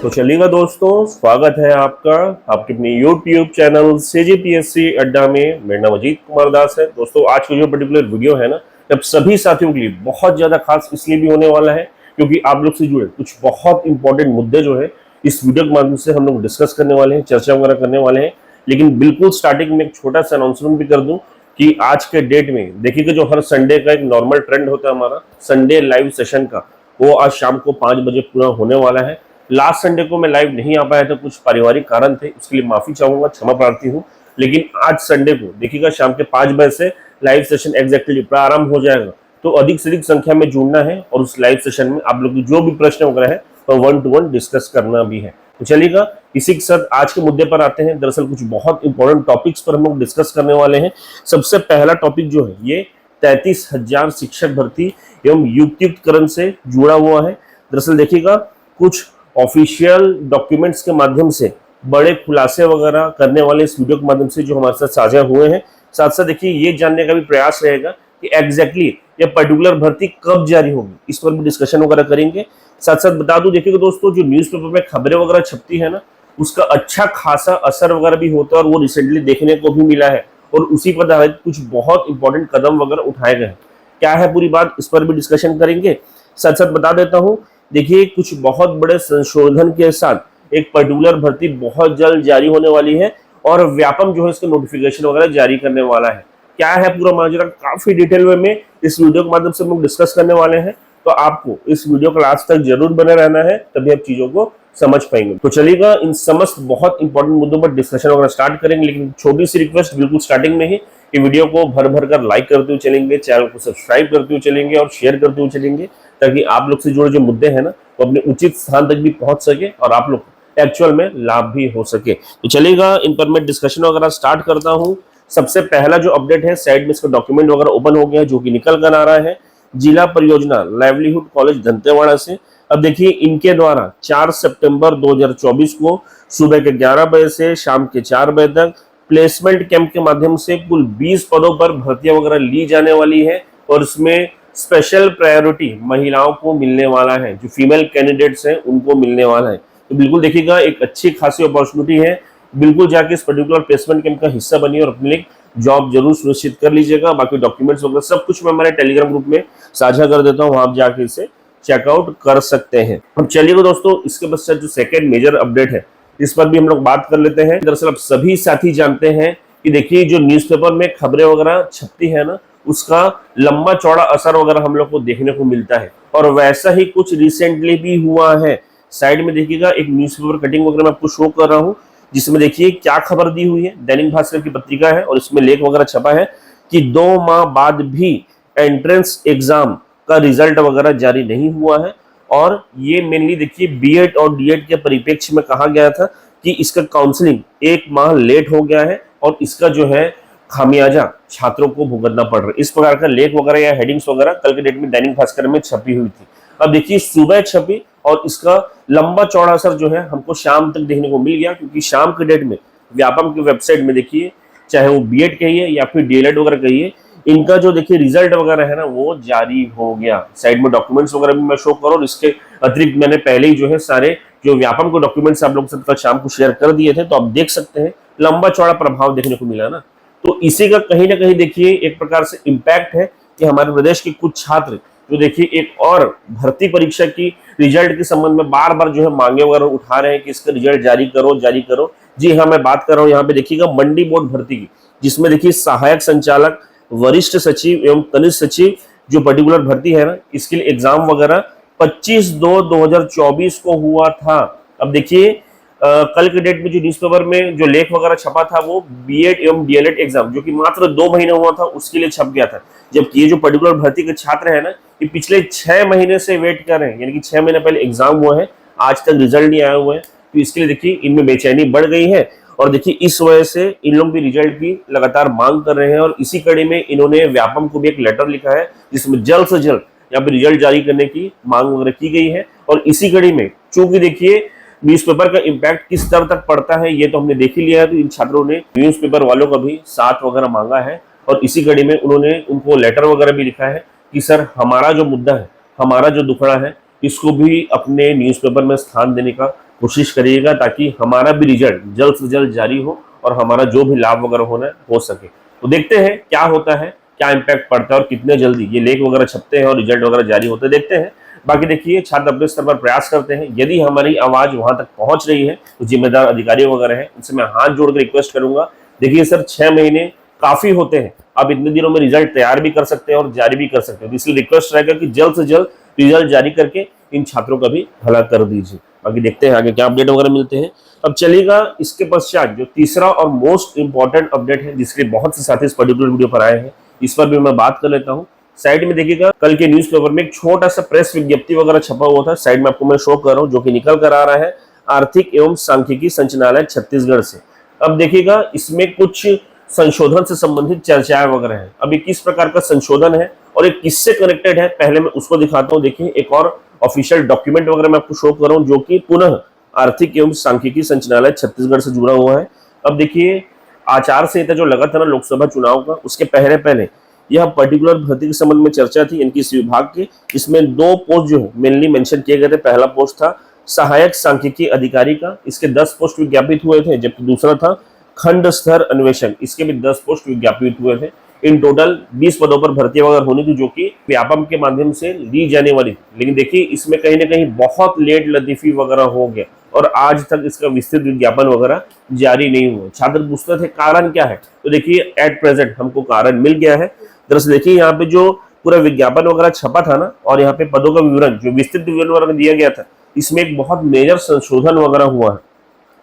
तो चलिएगा दोस्तों, स्वागत है आपका आपके अपने YouTube चैनल CGPSC अड्डा में। मेरा नाम अजीत कुमार दास है। दोस्तों आज का जो पर्टिकुलर वीडियो है ना, जब सभी साथियों के लिए बहुत ज़्यादा खास इसलिए भी होने वाला है क्योंकि आप लोग से जुड़े कुछ बहुत इंपॉर्टेंट मुद्दे जो है इस वीडियो के माध्यम से हम लोग डिस्कस करने वाले हैं, चर्चा वगैरह करने वाले हैं। लेकिन बिल्कुल स्टार्टिंग में एक छोटा सा अनाउंसमेंट भी कर दूं कि आज के डेट में देखिएगा, जो हर संडे का एक नॉर्मल ट्रेंड होता है हमारा संडे लाइव सेशन का, वो आज शाम को 5 बजे पूरा होने वाला है। लास्ट संडे को मैं लाइव नहीं आ पाया था, कुछ पारिवारिक कारण थे, उसके लिए माफी चाहूंगा, क्षमा प्रार्थी हूँ। लेकिन आज संडे को देखिएगा शाम के 5 बजे से लाइव सेशन एग्जैक्टली प्रारंभ हो जाएगा। तो अधिक से अधिक संख्या में जुड़ना है और उस लाइव सेशन में आप लोग जो भी प्रश्न वगैरह है तो 1 to 1 डिस्कस करना भी है। तो चलिएगा इसी के साथ आज के मुद्दे पर आते हैं। दरअसल कुछ बहुत इंपॉर्टेंट टॉपिक्स पर हम लोग डिस्कस करने वाले हैं। सबसे पहला टॉपिक जो है ये 33,000 शिक्षक भर्ती एवं युक्तियुक्तकरण से जुड़ा हुआ है। दरअसल देखिएगा कुछ ऑफिशियल डॉक्यूमेंट्स के माध्यम से बड़े खुलासे वगैरह करने वाले इस वीडियो के माध्यम से जो हमारे साथ साझा हुए हैं। साथ साथ देखिए ये जानने का भी प्रयास रहेगा कि एग्जैक्टली ये पर्टिकुलर भर्ती कब जारी होगी, इस पर भी डिस्कशन वगैरह करेंगे। साथ साथ बता दूं देखिएगा दोस्तों, जो न्यूज़पेपर में खबरें वगैरह छपती है ना, उसका अच्छा खासा असर वगैरह भी होता है और वो रिसेंटली देखने को भी मिला है और उसी पर आधारित कुछ बहुत इंपॉर्टेंट कदम वगैरह उठाए गए हैं। क्या है पूरी बात, इस पर भी डिस्कशन करेंगे। साथ साथ बता देता हूँ, देखिए कुछ बहुत बड़े संशोधन के साथ एक पर्टिकुलर भर्ती बहुत जल्द जारी होने वाली है और व्यापम जो है इसके नोटिफिकेशन वगैरह जारी करने वाला है। क्या है पूरा माजरा, काफी डिटेल में इस वीडियो के माध्यम से हम लोग डिस्कस करने वाले हैं। तो आपको इस वीडियो का लास्ट तक जरूर बने रहना है, तभी आप चीजों को समझ पाएंगे। तो चलिएगा इन समस्त बहुत इंपॉर्टेंट मुद्दों पर डिस्कशन वगैरह स्टार्ट करेंगे। लेकिन छोटी सी रिक्वेस्ट बिल्कुल स्टार्टिंग में ही कि वीडियो को भर भर कर लाइक करते हुए चलेंगे, चैनल को सब्सक्राइब करते हुए चलेंगे और शेयर करते हुए चलेंगे, ताकि आप लोग से जुड़े जो मुद्दे हैं ना वो अपने उचित स्थान तक भी पहुंच सके और आप लोग एक्चुअल में लाभ भी हो सके। तो चलेगा इन पर मैं डिस्कशन वगैरह स्टार्ट करता हूँ। सबसे पहला जो अपडेट है, साइड में इसका डॉक्यूमेंट वगैरह ओपन हो गया है जो कि निकल कर आ रहा है जिला परियोजना लाइवलीहुड कॉलेज दंतेवाड़ा से। अब देखिए इनके द्वारा 4 सितंबर 2024 को सुबह के 11 बजे से शाम के 4 बजे तक प्लेसमेंट कैंप के माध्यम से कुल 20 पदों पर भर्तियां वगैरह ली जाने वाली है और इसमें स्पेशल प्रायोरिटी महिलाओं को मिलने वाला है, जो फीमेल कैंडिडेट्स हैं उनको मिलने वाला है। तो बिल्कुल देखिएगा एक अच्छी खासी अपॉर्चुनिटी है, बिल्कुल जाके इस पर्टिकुलर प्लेसमेंट कैंप का हिस्सा बनिए और अपने लिए जॉब जरूर सुनिश्चित कर लीजिएगा। बाकी डॉक्यूमेंट्स वगैरह सब कुछ मैं हमारे टेलीग्राम ग्रुप में साझा कर देता हूँ, आप जाके इसे चेकआउट कर सकते हैं। अब चलिए दोस्तों, इसके पश्चात जो सेकेंड मेजर अपडेट है इस पर भी हम लोग बात कर लेते हैं। दरअसल अब सभी साथी जानते हैं कि देखिए जो न्यूज़पेपर में खबरें वगैरह छपती है ना, उसका लंबा चौड़ा असर वगैरह हम लोग को देखने को मिलता है और वैसा ही कुछ रिसेंटली भी हुआ है। साइड में देखिएगा एक न्यूज़पेपर कटिंग वगैरह मैं आपको शो कर रहा हूँ, जिसमें देखिए क्या खबर दी हुई है। दैनिक भास्कर की पत्रिका है और इसमें लेख वगैरह छपा है कि 2 माह बाद भी एंट्रेंस एग्जाम का रिजल्ट वगैरह जारी नहीं हुआ है। और ये मेनली देखिए बीएड और डीएड के परिप्रेक्ष्य में कहा गया था कि इसका काउंसलिंग 1 माह लेट हो गया है और इसका जो है खामियाजा छात्रों को भुगतना पड़ रहा है। इस प्रकार का लेख वगैरह या हेडिंग्स वगैरह कल के डेट में दैनिक भास्कर में छपी हुई थी। अब देखिए सुबह छपी और इसका लंबा चौड़ा असर जो है हमको शाम तक देखने को मिल गया, क्योंकि शाम के डेट में व्यापम की वेबसाइट में देखिए, चाहे वो बीएड कहिए या फिर डीएलएड वगैरह कहिए, इनका जो देखिए रिजल्ट वगैरह है ना वो जारी हो गया। साइड में डॉक्यूमेंट्स वगैरह भी मैं शो करूँ और इसके अतिरिक्त मैंने पहले ही जो है सारे जो व्यापम के डॉक्यूमेंट्स आप लोग से कल शाम को शेयर कर दिए थे, तो आप देख सकते हैं लंबा चौड़ा प्रभाव देखने को मिला ना। तो इसी का कहीं ना कहीं देखिए एक प्रकार से इम्पैक्ट है कि हमारे प्रदेश के कुछ छात्र जो देखिए एक और भर्ती परीक्षा की रिजल्ट के संबंध में बार बार जो है मांगे वगैरह उठा रहे हैं कि इसका रिजल्ट जारी करो जारी करो। जी हाँ, मैं बात कर रहा हूँ यहाँ पे देखिएगा मंडी बोर्ड भर्ती की, जिसमें देखिए सहायक संचालक, वरिष्ठ सचिव एवं कनिष्ठ सचिव जो पर्टिकुलर भर्ती है ना, इसके लिए एग्जाम वगैरह 25/2/2024 को हुआ था। अब देखिए कल के डेट में जो न्यूज़पेपर में जो लेख वगैरह छपा था वो बीएड एवं डीएलएड एग्जाम जो कि मात्र 2 महीने हुआ था उसके लिए छप गया था। जबकि ये जो पर्टिकुलर भर्ती के छात्र है ना, ये पिछले 6 महीने से वेट कर रहे हैं, यानी कि 6 महीने पहले एग्जाम हुआ है, आज तक रिजल्ट नहीं आया हुआ है। तो इसके लिए देखिए इनमें बेचैनी बढ़ गई है और देखिए इस वजह से इन लोग भी रिजल्ट की लगातार मांग कर रहे हैं। और इसी कड़ी में इन्होंने व्यापम को भी एक लेटर लिखा है जिसमें जल्द से जल्द यहाँ पे रिजल्ट जारी करने की मांग वगैरह की गई है। और इसी कड़ी में चूंकि देखिए न्यूज़पेपर का इम्पैक्ट किस स्तर तक पड़ता है ये तो हमने देख ही लिया है, तो इन छात्रों ने न्यूज़पेपर वालों का भी साथ वगैरह मांगा है और इसी कड़ी में उन्होंने उनको लेटर वगैरह भी लिखा है कि सर हमारा जो मुद्दा है हमारा जो दुखड़ा है इसको भी अपने न्यूज़पेपर में स्थान देने का कोशिश करिएगा, ताकि हमारा भी रिजल्ट जल्द से जल्द जारी हो और हमारा जो भी लाभ वगैरह होना है हो सके। तो देखते हैं क्या होता है, क्या इम्पैक्ट पड़ता है और कितने जल्दी ये लेख वगैरह छपते हैं और रिजल्ट वगैरह जारी होते हैं, देखते हैं। बाकी देखिए, छात्र अपने स्तर पर प्रयास करते हैं। यदि हमारी आवाज वहां तक पहुंच रही है तो जिम्मेदार अधिकारी वगैरह हैं उनसे मैं हाथ जोड़कर रिक्वेस्ट करूंगा। देखिए सर, 6 महीने काफी होते हैं, आप इतने दिनों में रिजल्ट तैयार भी कर सकते हैं और जारी भी कर सकते हैं। तो इसलिए रिक्वेस्ट रहेगा कि जल्द से जल्द रिजल्ट जारी करके इन छात्रों का भी भला कर दीजिए। बाकी देखते हैं आगे क्या अपडेट वगैरह मिलते हैं। अब चलिएगा इसके पश्चात जो तीसरा और मोस्ट इंपॉर्टेंट अपडेट है, जिसके लिए बहुत से साथी इस पर्टिकुलर वीडियो पर आए हैं, इस पर भी मैं बात कर लेता हूँ। साइड में देखिएगा, कल के न्यूज़पेपर में एक छोटा सा प्रेस विज्ञप्ति वगैरह छपा हुआ था, साइड में आपको मैं शो कर रहा हूँ, जो कि निकल कर आ रहा है आर्थिक एवं सांख्यिकी संचालनालय छत्तीसगढ़ से। अब देखिएगा, इसमें कुछ संशोधन से संबंधित चर्चाएं वगैरह है। अब ये किस प्रकार का संशोधन है और ये किससे कनेक्टेड है, पहले मैं उसको दिखाता हूँ। देखिए, एक और ऑफिशियल डॉक्यूमेंट वगैरह मैं आपको शो कर रहा हूँ, जो कि पुनः आर्थिक एवं सांख्यिकी संचालनालय छत्तीसगढ़ से जुड़ा हुआ है। अब देखिए, आचार संहिता जो लगा था ना लोकसभा चुनाव का, उसके पहले पहले यह पर्टिकुलर भर्ती के संबंध में चर्चा थी इनकी इस विभाग की। इसमें 2 पोस्ट जो है मेनली मेंशन किए गए थे। पहला पोस्ट था सहायक सांख्यिकी अधिकारी का, इसके 10 पोस्ट विज्ञापित हुए थे, जबकि दूसरा था खंड स्तर अन्वेषण, इसके भी 10 पोस्ट विज्ञापित हुए थे। इन टोटल 20 पदों पर भर्ती वगैरह होनी थी, जो कि व्यापम के माध्यम से ली जाने वाली थी। लेकिन देखिए, इसमें कहीं ना कहीं बहुत लेट लतीफी वगैरह हो गया और आज तक इसका विस्तृत विज्ञापन वगैरह जारी नहीं हुआ। छात्र पूछते थे कारण क्या है, तो देखिए एट प्रेजेंट हमको कारण मिल गया है। दरअसल देखिए, यहाँ पे जो पूरा विज्ञापन वगैरह छपा था ना, और यहाँ पे पदों का विवरण जो विस्तृत विवरण वगैरह दिया गया था, इसमें एक बहुत मेजर संशोधन वगैरह हुआ है।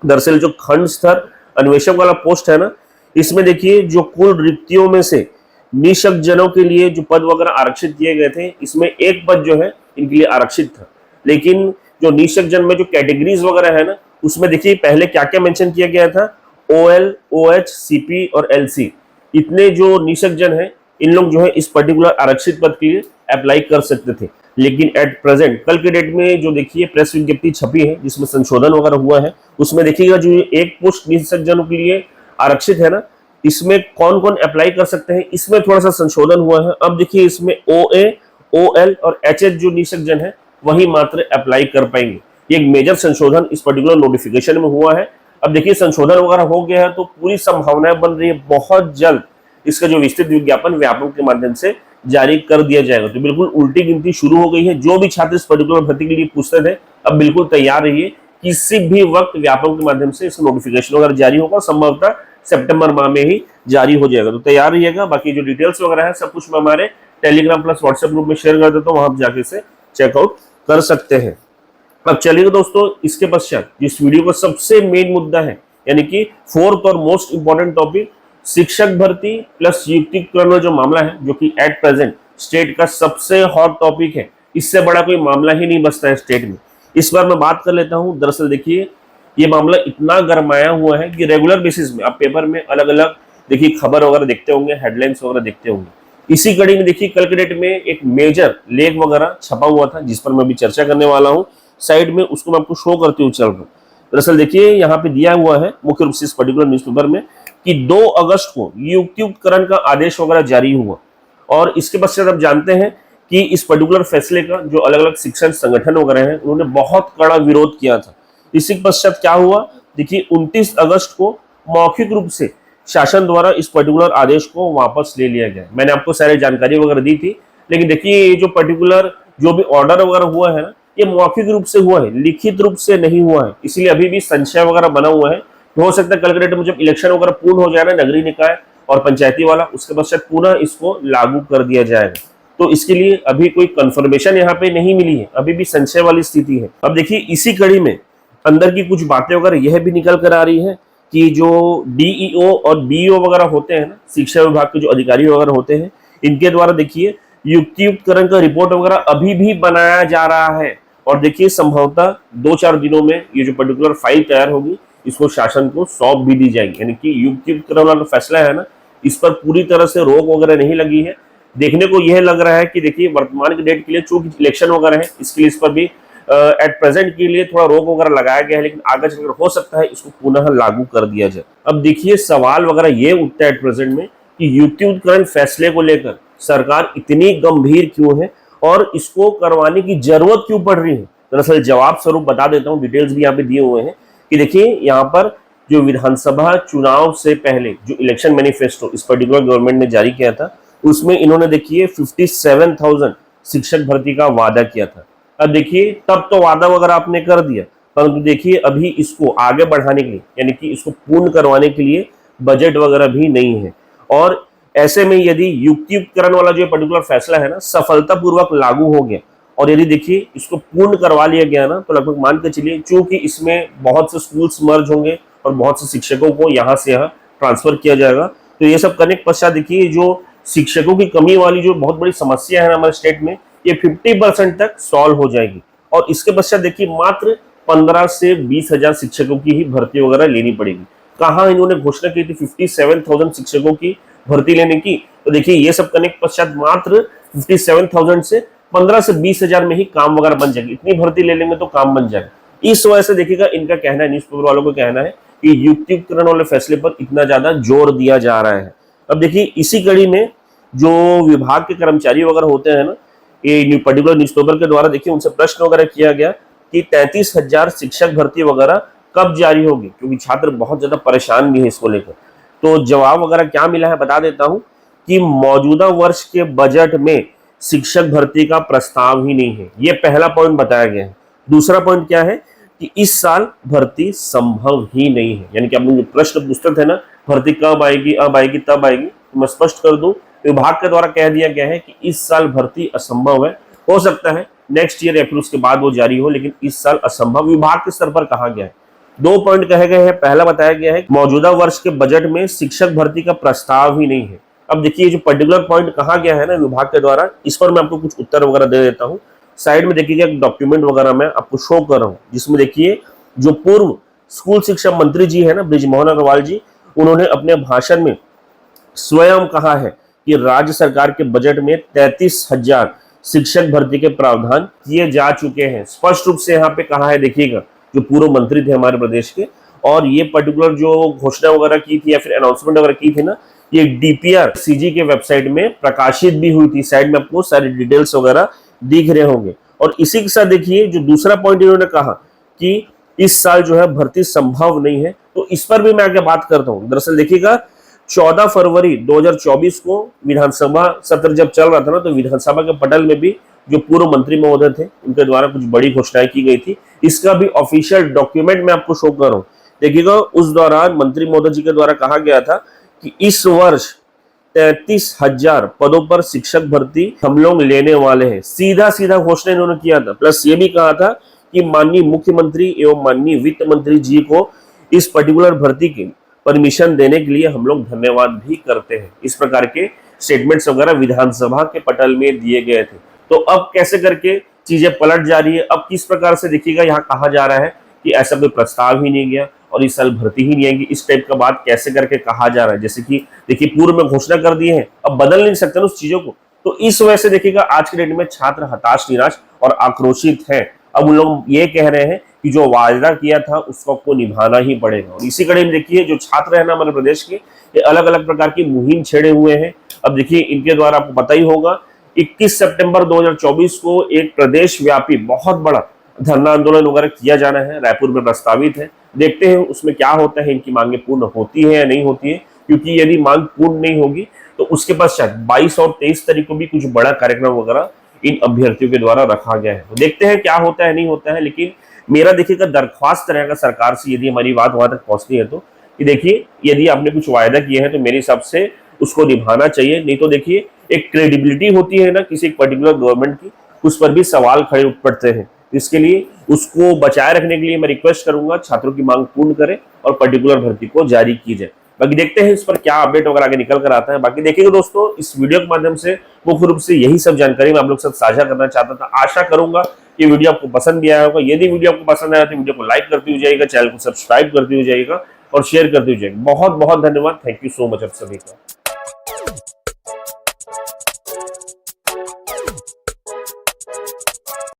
दरअसल जो खंड स्तर अन्वेषक वाला पोस्ट है ना, इसमें देखिए जो कुल रिक्तियों में से निःशक्त जनों के लिए जो पद वगैरह आरक्षित किए गए थे, इसमें एक पद जो है इनके लिए आरक्षित था। लेकिन जो निःशक्त जन में जो कैटेगरीज वगैरह है ना, उसमें देखिए पहले क्या क्या मेंशन किया गया था, OL, OH, CP और LC, इतने जो निःशक्त जन है इन लोग जो है इस पर्टिकुलर आरक्षित पद के लिए अप्लाई कर सकते थे। लेकिन एट प्रेजेंट कल के डेट में जो देखिए प्रेस विज्ञप्ति छपी है जिसमें संशोधन वगैरह हुआ है, उसमें देखिएगा जो एक पोस्ट निःशक्त जनों के लिए आरक्षित है ना, इसमें कौन कौन अप्लाई कर सकते हैं, इसमें थोड़ा सा संशोधन हुआ है। अब देखिए, इसमें OA, OL और HH जो निःशक्त जन है वही मात्र अप्लाई कर पाएंगे। ये एक मेजर संशोधन इस पर्टिकुलर नोटिफिकेशन में हुआ है। अब देखिए, संशोधन वगैरह हो गया है तो पूरी संभावनाएं बन रही है बहुत जल्द इसका जो विस्तृत विज्ञापन व्यापक के माध्यम से जारी कर दिया जाएगा। तो बिल्कुल उल्टी गिनती शुरू हो गई है। जो भी छात्र इस पर्टिकुलर भर्ती के लिए पूछते थे, अब बिल्कुल तैयार रहिए, किसी भी वक्त व्यापक के माध्यम से इसका नोटिफिकेशन वगैरह जारी होगा, संभवतः सितंबर माह में ही जारी हो जाएगा। तो तैयार रहिएगा। बाकी जो डिटेल्स वगैरह है सब कुछ मैं हमारे टेलीग्राम प्लस व्हाट्सएप ग्रुप में शेयर कर देता हूँ, वहां आप जाके इसे चेकआउट कर सकते हैं। अब चलिए दोस्तों, इसके पश्चात इस वीडियो का सबसे मेन मुद्दा है, यानी कि 4th और मोस्ट इंपॉर्टेंट टॉपिक, शिक्षक भर्ती प्लस युक्तिकरण जो मामला है, जो कि एट प्रेजेंट स्टेट का सबसे हॉट टॉपिक है। इससे बड़ा कोई मामला ही नहीं बचता है स्टेट में। इस बार मैं बात कर लेता हूं। दरअसल देखिए, ये मामला इतना गरमाया हुआ है कि रेगुलर बेसिस में आप पेपर में अलग अलग देखिए खबर वगैरह देखते होंगे, हेडलाइंस वगैरह देखते होंगे। इसी कड़ी में देखिए कल के डेट में एक मेजर लेख वगैरह छपा हुआ था, जिस पर मैं अभी चर्चा करने वाला हूँ। साइड में उसको मैं आपको शो करते हुए चल रहा हूँ। दरअसल देखिए, यहाँ पे दिया हुआ है मुख्य रूप से इस पर्टिकुलर न्यूज़पेपर में कि 2 अगस्त को युक्तियुक्तकरण का आदेश वगैरह जारी हुआ, और इसके पश्चात आप जानते हैं कि इस पर्टिकुलर फैसले का जो अलग अलग शिक्षण संगठन वगैरह हैं उन्होंने बहुत कड़ा विरोध किया था। इसी के पश्चात क्या हुआ, देखिए 29 अगस्त को मौखिक रूप से शासन द्वारा इस पर्टिकुलर आदेश को वापस ले लिया गया। मैंने आपको सारी जानकारी वगैरह दी थी, लेकिन देखिए ये जो पर्टिकुलर जो भी ऑर्डर वगैरह हुआ है ना, ये मौखिक रूप से हुआ है, लिखित रूप से नहीं हुआ है, इसलिए अभी भी संशय वगैरह बना हुआ है। तो हो सकता है कल के डेट में जब इलेक्शन वगैरह पूर्ण हो जाए ना, नगरीय निकाय और पंचायती वाला, उसके पश्चात पुनः इसको लागू कर दिया जाएगा। तो इसके लिए अभी कोई कंफर्मेशन यहाँ पे नहीं मिली है, अभी भी संशय वाली स्थिति है। अब देखिए, इसी कड़ी में अंदर की कुछ बातें वगैरह यह भी निकल कर आ रही है कि जो DEO और BEO वगैरह होते हैं ना, शिक्षा विभाग के जो अधिकारी वगैरह होते हैं, इनके द्वारा देखिए युक्तियुक्तकरण का रिपोर्ट वगैरह अभी भी बनाया जा रहा है। और देखिए संभवतः 2-4 दिनों में ये जो पर्टिकुलर फाइल तैयार होगी, इसको शासन को सौंप भी दी जाएगी। यानी कि युक्तियुक्तकरण वाला फैसला है ना, इस पर पूरी तरह से रोक वगैरह नहीं लगी है। देखने को यह लग रहा है कि देखिए वर्तमान के डेट के लिए चूंकि इलेक्शन वगैरह है, इसके लिए इस पर भी एट प्रेजेंट के लिए थोड़ा रोक वगैरह लगाया गया है, लेकिन आगे चलकर हो सकता है इसको पुनः लागू कर दिया जाए। अब देखिए सवाल वगैरह ये उठता है एट प्रेजेंट में कि युक्तियुक्तकरण फैसले को लेकर सरकार इतनी गंभीर क्यों है और इसको करवाने की जरूरत क्यों पड़ रही है? दरअसल जवाब स्वरूप बता देता हूं, डिटेल्स भी यहाँ पे दिए हुए हैं कि देखिए यहाँ पर जो विधानसभा चुनाव से पहले जो इलेक्शन मैनिफेस्टो इस पर्टिकुलर गवर्नमेंट ने जारी किया था, उसमें इन्होंने देखिए 57,000 शिक्षक भर्ती का वादा किया था। अब देखिए तब तो वादा वगैरह आपने कर दिया, परंतु देखिए अभी इसको आगे बढ़ाने के लिए यानी कि इसको पूर्ण करवाने के लिए बजट वगैरह भी नहीं है। और ऐसे में यदि युक्तियुक्तकरण वाला जो पर्टिकुलर फैसला है ना सफलतापूर्वक लागू हो गया और यदि देखिए इसको पूर्ण करवा लिया गया ना, तो लगभग मान के चलिए चूंकि इसमें बहुत से स्कूल्स मर्ज होंगे और बहुत से शिक्षकों को यहाँ से यहाँ ट्रांसफर किया जाएगा, तो ये सब करने के पश्चात देखिए जो शिक्षकों की कमी वाली जो बहुत बड़ी समस्या है हमारे स्टेट में, ये 50% तक सॉल्व हो जाएगी। और इसके पश्चात देखिए मात्र 15 से 20,000 शिक्षकों की ही भर्ती वगैरह लेनी पड़ेगी। कहाँ इन्होंने घोषणा की थी 57,000 शिक्षकों की भर्ती लेने की, तो देखिए ये सब करने के पश्चात मात्र 57,000 से 15 से 20,000 में ही काम वगैरह बन जाएगी। इतनी भर्ती ले लेंगे तो काम बन जाएगा। इस वजह से देखिएगा इनका कहना है, न्यूज़पेपर वालों का कहना है कि युक्तियुक्तकरण वाले फैसले पर इतना ज्यादा जोर दिया जा रहा है। अब देखिए इसी कड़ी में जो विभाग के कर्मचारी वगैरह होते हैं ना, ये पर्टिकुलर न्यूज़पेपर के द्वारा देखिए उनसे प्रश्न वगैरह किया गया कि 33,000 शिक्षक भर्ती वगैरह कब जारी होगी, क्योंकि छात्र बहुत ज्यादा परेशान भी है इसको लेकर। तो जवाब वगैरह क्या मिला है बता देता हूं कि मौजूदा वर्ष के बजट में शिक्षक भर्ती का प्रस्ताव ही नहीं है, ये पहला पॉइंट बताया गया है। दूसरा पॉइंट क्या है कि इस साल भर्ती संभव ही नहीं है, यानी कि आप लोग प्रश्न पूछते थे ना भर्ती कब आएगी, अब आएगी, तब आएगी, तो मैं स्पष्ट कर दूं विभाग के द्वारा कह दिया गया है कि इस साल भर्ती असंभव है। हो सकता है नेक्स्ट ईयर या फिर उसके बाद वो जारी हो, लेकिन इस साल असंभव विभाग के स्तर पर कहा गया है। 2 पॉइंट कहे गए हैं। पहला बताया गया है मौजूदा वर्ष के बजट में शिक्षक भर्ती का प्रस्ताव ही नहीं है। अब देखिए जो पर्टिकुलर पॉइंट कहा गया है ना विभाग के द्वारा, इस पर मैं आपको कुछ उत्तर वगैरह दे देता हूँ। साइड में देखिएगा एक डॉक्यूमेंट वगैरह मैं आपको शो कर रहा हूँ, जिसमें देखिए जो पूर्व स्कूल शिक्षा मंत्री जी है ना बृजमोहन अग्रवाल जी, उन्होंने अपने भाषण में स्वयं कहा है कि राज्य सरकार के बजट में 33,000 शिक्षक भर्ती के प्रावधान किए जा चुके हैं। स्पष्ट रूप से यहाँ पे कहा है, देखिएगा जो पूर्व मंत्री थे हमारे प्रदेश के, और ये पर्टिकुलर जो घोषणा वगैरह की थी या फिर अनाउंसमेंट वगैरह की थी ना, ये डीपीआर सीजी के वेबसाइट में प्रकाशित भी हुई थी। साइड में आपको सारी डिटेल्स वगैरह दिख रहे होंगे। और इसी के साथ देखिए जो दूसरा पॉइंट इन्होंने कहा कि इस साल जो है भर्ती संभव नहीं है, तो इस पर भी मैं आगे बात करता हूँ। दरअसल देखिएगा 14 फरवरी 2024 को विधानसभा सत्र जब चल रहा था ना, तो विधानसभा के पटल में भी जो पूर्व मंत्री महोदय थे उनके द्वारा कुछ बड़ी घोषणाएं की गई थी। इसका भी ऑफिशियल डॉक्यूमेंट मैं आपको शो कर रहा हूँ। देखिएगा उस दौरान मंत्री महोदय जी के द्वारा कहा गया था कि इस वर्ष 33,000 पदों पर शिक्षक भर्ती हम लोग लेने वाले हैं। सीधा सीधा घोषणा इन्होंने किया था। प्लस ये भी कहा था कि माननीय मुख्यमंत्री एवं माननीय वित्त मंत्री जी को इस पर्टिकुलर भर्ती की परमिशन देने के लिए हम लोग धन्यवाद भी करते हैं। इस प्रकार के स्टेटमेंट्स वगैरह विधानसभा के पटल में दिए गए थे। तो अब कैसे करके चीजें पलट जा रही है, अब किस प्रकार से देखिएगा यहाँ कहा जा रहा है कि ऐसा कोई प्रस्ताव ही नहीं गया और इस साल भर्ती ही नहीं आएगी, इस टाइप का बात कैसे करके कहा जा रहा है। जैसे कि देखिए पूर्व में घोषणा कर दी है, अब बदल नहीं सकते ना उस चीजों को। तो इस वजह से देखिएगा आज के डेट में छात्र हताश, निराश और आक्रोशित है। अब उन लोग ये कह रहे हैं कि जो वायदा किया था उसको आपको निभाना ही पड़ेगा। और इसी कड़ी में देखिए जो छात्र है ना हमारे प्रदेश के, ये अलग अलग प्रकार की मुहिम छेड़े हुए हैं। अब देखिए इनके द्वारा आपको पता ही होगा 21 सितंबर 2024 को एक प्रदेश व्यापी बहुत बड़ा धरना आंदोलन वगैरह किया जाना है, रायपुर में प्रस्तावित है। देखते हैं उसमें क्या होता है, इनकी मांगे पूर्ण होती है या नहीं होती है, क्योंकि यदि मांग पूर्ण नहीं होगी तो उसके पश्चात 22 और 23 तारीख को भी कुछ बड़ा कार्यक्रम वगैरह इन अभ्यर्थियों के द्वारा रखा गया है। तो देखते हैं क्या होता है नहीं होता है। लेकिन मेरा देखिएगा दरख्वास्त रहेगा सरकार से, यदि हमारी बात वहां तक पहुंचती है, तो कि देखिए यदि आपने कुछ वायदा किया है तो मेरे हिसाब से उसको निभाना चाहिए। नहीं तो देखिए एक क्रेडिबिलिटी होती है ना किसी पर्टिकुलर गवर्नमेंट की, उस पर भी सवाल खड़े उठ पड़ते हैं। इसके लिए उसको बचाए रखने के लिए मैं रिक्वेस्ट करूंगा छात्रों की मांग पूर्ण करें और पर्टिकुलर भर्ती को जारी की जाए। बाकी देखते हैं इस पर क्या अपडेट वगैरह आगे निकल कर आता है। बाकी देखिएगा दोस्तों, इस वीडियो के माध्यम से मुख्य रूप से यही सब जानकारी मैं आप लोग के साथ साझा करना चाहता था। आशा करूंगा कि वीडियो आपको पसंद भी आया होगा। यदि वीडियो आपको पसंद आया तो वीडियो को लाइक करते हुए जाइएगा, चैनल को सब्सक्राइब करते हुए जाइएगा और शेयर करते हुए जाइएगा। बहुत बहुत धन्यवाद। थैंक यू सो मच आप सभी का।